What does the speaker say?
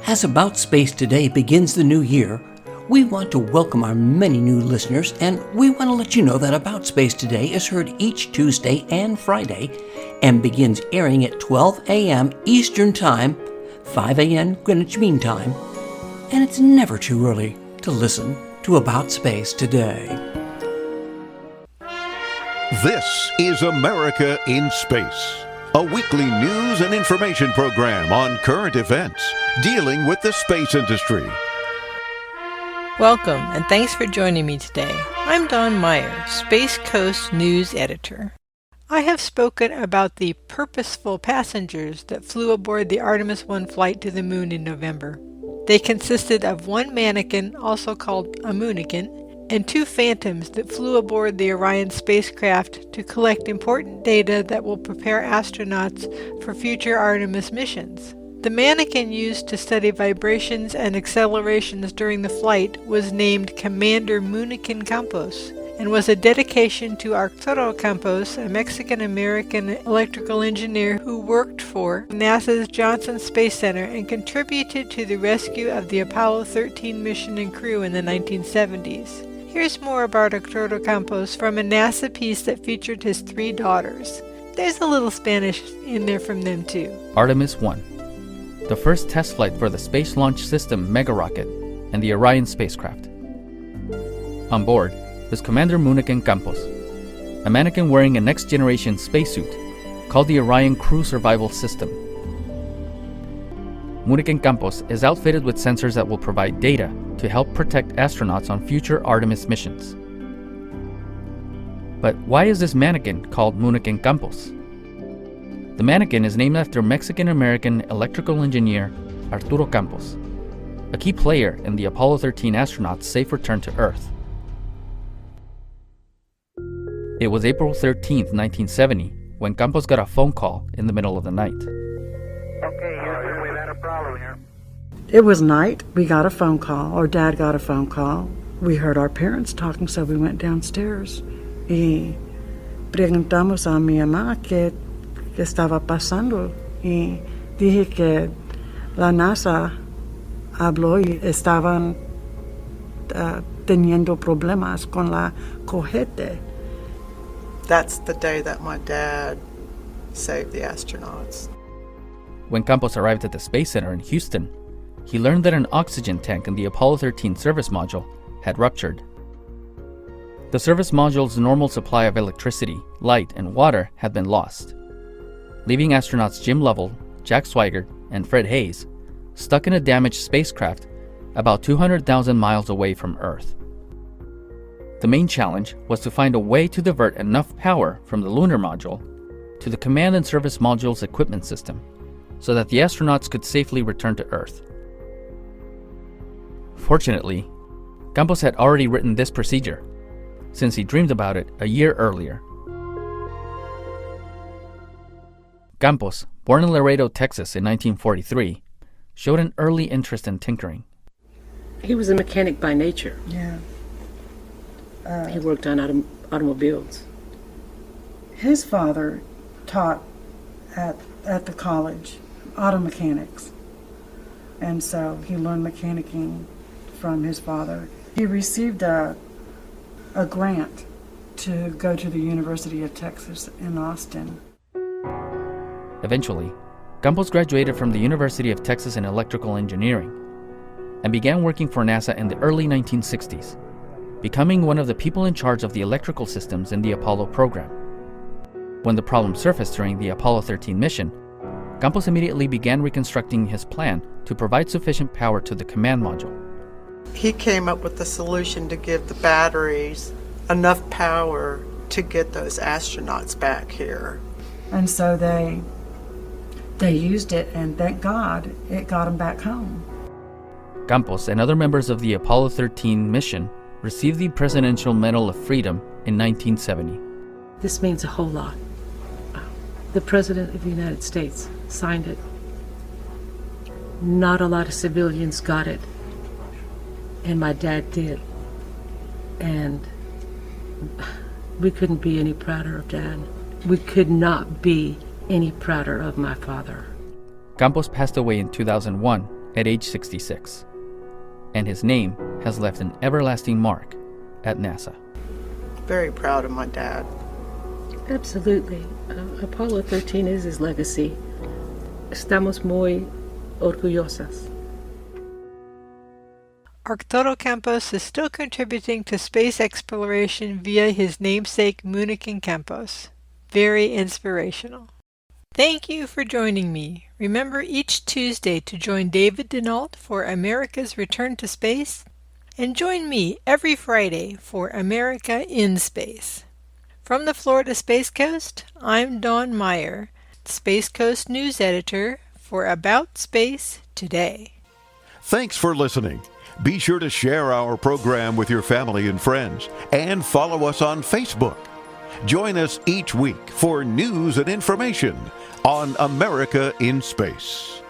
As About Space Today begins the new year, we want to welcome our many new listeners, and we want to let you know that About Space Today is heard each Tuesday and Friday and begins airing at 12 a.m. Eastern Time, 5 a.m. Greenwich Mean Time, and it's never too early to listen to About Space Today. This is America in Space, a weekly news and information program on current events dealing with the space industry. Welcome, and thanks for joining me today. I'm Dawn Meyer, Space Coast News Editor. I have spoken about the purposeful passengers that flew aboard the Artemis 1 flight to the moon in November. They consisted of one mannequin, also called a moonikin, and two phantoms that flew aboard the Orion spacecraft to collect important data that will prepare astronauts for future Artemis missions. The mannequin used to study vibrations and accelerations during the flight was named Commander Moonikin-Campos and was a dedication to Arturo-Campos, a Mexican-American electrical engineer who worked for NASA's Johnson Space Center and contributed to the rescue of the Apollo 13 mission and crew in the 1970s. Here's more about Arturo-Campos from a NASA piece that featured his three daughters. There's a little Spanish in there from them too. Artemis 1, the first test flight for the Space Launch System mega rocket and the Orion spacecraft. On board was Commander Moonikin-Campos, a mannequin wearing a next-generation spacesuit called the Orion Crew Survival System. Moonikin-Campos is outfitted with sensors that will provide data to help protect astronauts on future Artemis missions. But why is this mannequin called Moonikin-Campos? The mannequin is named after Mexican-American electrical engineer Arturo-Campos, a key player in the Apollo 13 astronauts' safe return to Earth. It was April 13, 1970, when Campos got a phone call in the middle of the night. Okay, Houston, we've had a problem here. It was night. We got a phone call, or Dad got a phone call. We heard our parents talking, so we went downstairs. Y preguntamos a mi mamá qué estaba pasando. Y dije que la NASA habló y estaban teniendo problemas con la cohete. That's the day that my dad saved the astronauts. When Campos arrived at the Space Center in Houston, he learned that an oxygen tank in the Apollo 13 service module had ruptured. The service module's normal supply of electricity, light, and water had been lost, leaving astronauts Jim Lovell, Jack Swigert, and Fred Hayes stuck in a damaged spacecraft about 200,000 miles away from Earth. The main challenge was to find a way to divert enough power from the lunar module to the command and service module's equipment system so that the astronauts could safely return to Earth. Fortunately, Campos had already written this procedure, since he dreamed about it a year earlier. Campos, born in Laredo, Texas in 1943, showed an early interest in tinkering. He was a mechanic by nature. Yeah. He worked on automobiles. His father taught at the college auto mechanics, and so he learned mechanicking from his father. He received a grant to go to the University of Texas in Austin. Eventually, Campos graduated from the University of Texas in electrical engineering and began working for NASA in the early 1960s, becoming one of the people in charge of the electrical systems in the Apollo program. When the problem surfaced during the Apollo 13 mission, Campos immediately began reconstructing his plan to provide sufficient power to the command module. He came up with the solution to give the batteries enough power to get those astronauts back here. And so they used it, and thank God it got them back home. Campos and other members of the Apollo 13 mission received the Presidential Medal of Freedom in 1970. This means a whole lot. The President of the United States signed it. Not a lot of civilians got it, and my dad did. And we couldn't be any prouder of Dad. We could not be any prouder of my father. Campos passed away in 2001 at age 66, and his name has left an everlasting mark at NASA. Very proud of my dad. Absolutely. Apollo 13 is his legacy. Estamos muy orgullosas. Arturo-Campos is still contributing to space exploration via his namesake Munican Campos. Very inspirational. Thank you for joining me. Remember each Tuesday to join David Denault for America's Return to Space, and join me every Friday for America in Space. From the Florida Space Coast, I'm Dawn Meyer, Space Coast News Editor for About Space Today. Thanks for listening. Be sure to share our program with your family and friends, and follow us on Facebook. Join us each week for news and information on America in Space.